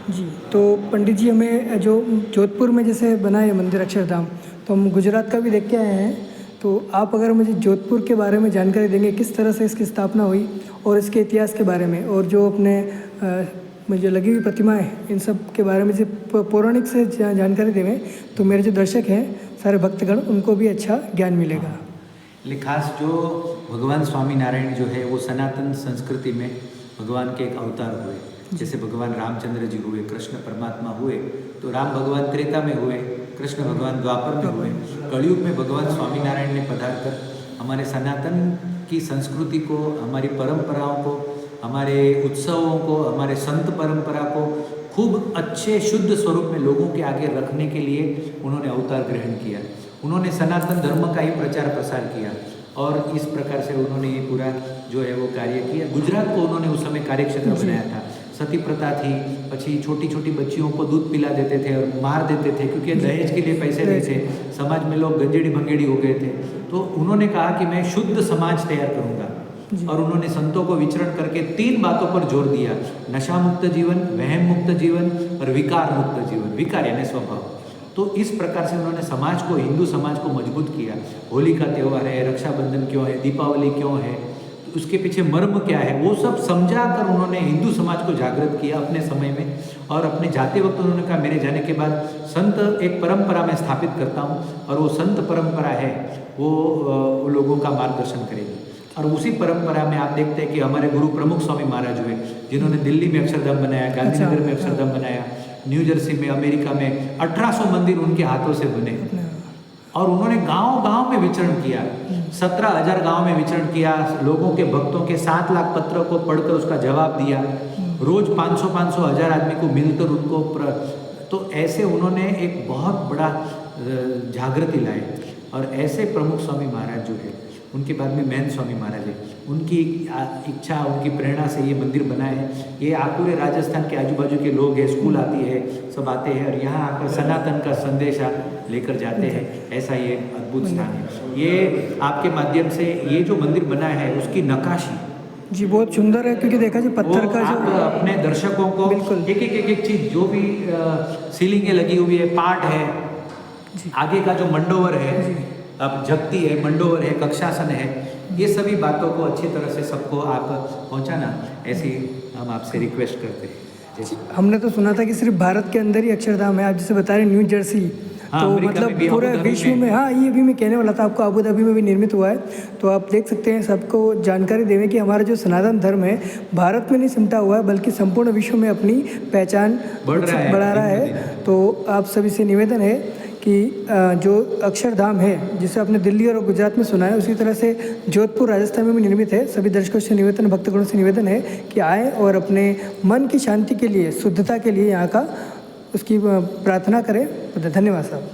जी, तो पंडित जी हमें जो जोधपुर में जैसे बना है मंदिर अक्षरधाम, तो हम गुजरात का भी देख के आए हैं। तो आप अगर मुझे जोधपुर के बारे में जानकारी देंगे, किस तरह से इसकी स्थापना हुई और इसके इतिहास के बारे में, और जो अपने मुझे लगी हुई प्रतिमाएं, इन सब के बारे में जो पौराणिक से जानकारी देवें, तो मेरे जो दर्शक हैं सारे भक्तगण, उनको भी अच्छा ज्ञान मिलेगा। खास जो भगवान स्वामीनारायण जो है वो सनातन संस्कृति में भगवान के एक अवतार हुए। जैसे भगवान रामचंद्र जी हुए, कृष्ण परमात्मा हुए, तो राम भगवान त्रेता में हुए, कृष्ण भगवान द्वापर में हुए, कलयुग में भगवान स्वामीनारायण ने पधार कर हमारे सनातन की संस्कृति को, हमारी परंपराओं को, हमारे उत्सवों को, हमारे संत परंपरा को खूब अच्छे शुद्ध स्वरूप में लोगों के आगे रखने के लिए उन्होंने अवतार ग्रहण किया। उन्होंने सनातन धर्म का ही प्रचार प्रसार किया और इस प्रकार से उन्होंने ये पूरा जो है वो कार्य किया। गुजरात को उन्होंने उस समय कार्यक्षेत्र बनाया था। सती प्रथा थी, पछी छोटी छोटी बच्चियों को दूध पिला देते थे और मार देते थे क्योंकि दहेज के लिए पैसे नहीं थे। समाज में लोग गंजेड़ी भंगेड़ी हो गए थे। तो उन्होंने कहा कि मैं शुद्ध समाज तैयार करूँगा और उन्होंने संतों को विचरण करके 3 बातों पर जोर दिया: नशा मुक्त जीवन, वहम मुक्त जीवन और विकार मुक्त जीवन। विकार यानी स्वभाव। तो इस प्रकार से उन्होंने समाज को, हिंदू समाज को मजबूत किया। होली का त्यौहार है, रक्षाबंधन क्यों है, दीपावली क्यों है, उसके पीछे मर्म क्या है, वो सब समझा कर उन्होंने हिंदू समाज को जागृत किया अपने समय में। और अपने जाते वक्त उन्होंने कहा मेरे जाने के बाद संत एक परंपरा में स्थापित करता हूँ और वो संत परंपरा है वो लोगों का मार्गदर्शन करेगी। और उसी परंपरा में आप देखते हैं कि हमारे गुरु प्रमुख स्वामी महाराज हुए, जिन्होंने दिल्ली में अक्षरधाम बनाया, गांधीनगर में अक्षरधाम बनाया, न्यू जर्सी में, अमेरिका में 1800 मंदिर उनके हाथों से बने। और उन्होंने गांव-गांव में विचरण किया, 17,000 गांव में विचरण किया, लोगों के, भक्तों के 7 लाख पत्रों को पढ़कर उसका जवाब दिया। रोज 500-500 हज़ार आदमी को मिलकर उनको तो ऐसे उन्होंने एक बहुत बड़ा जागृति लाई। और ऐसे प्रमुख स्वामी महाराज जो है, उनके बाद में महंत स्वामी महाराज है, उनकी इच्छा, उनकी प्रेरणा से ये मंदिर बना है। ये पूरे राजस्थान के आजू बाजू के लोग हैं, स्कूल आती है, सब आते हैं और यहाँ आकर सनातन का संदेशा लेकर जाते हैं। ऐसा ये अद्भुत स्थान है। ये आपके माध्यम से ये जो मंदिर बना है उसकी नक्काशी जी बहुत सुंदर है, क्योंकि देखा जाए पत्थर का जो अपने दर्शकों को बिल्कुल एक चीज जो भी सीलिंगें लगी हुई है, पाठ है, आगे का जो मंडोवर है, अब जगती है, मंडोवर है, कक्षासन है, ये सभी बातों को अच्छी तरह से सबको आप पहुंचाना, ऐसी हम आपसे रिक्वेस्ट करते हैं। हमने तो सुना था कि सिर्फ भारत के अंदर ही अक्षरधाम है, आप जैसे बता रहे न्यू जर्सी, तो मतलब पूरे विश्व में, हाँ ये भी मैं कहने वाला था आपको, अबू धाबी में भी निर्मित हुआ है। तो आप देख सकते हैं, सबको जानकारी देवें कि हमारा जो सनातन धर्म है भारत में नहीं सिमटा हुआ है, बल्कि संपूर्ण विश्व में अपनी पहचान बढ़ा रहा है। तो आप सभी से निवेदन है कि जो अक्षरधाम है, जिसे आपने दिल्ली और गुजरात में सुना है, उसी तरह से जोधपुर राजस्थान में भी निर्मित है। सभी दर्शकों से निवेदन, भक्तगणों से निवेदन है कि आए और अपने मन की शांति के लिए, शुद्धता के लिए यहाँ का उसकी प्रार्थना करें। धन्यवाद साहब।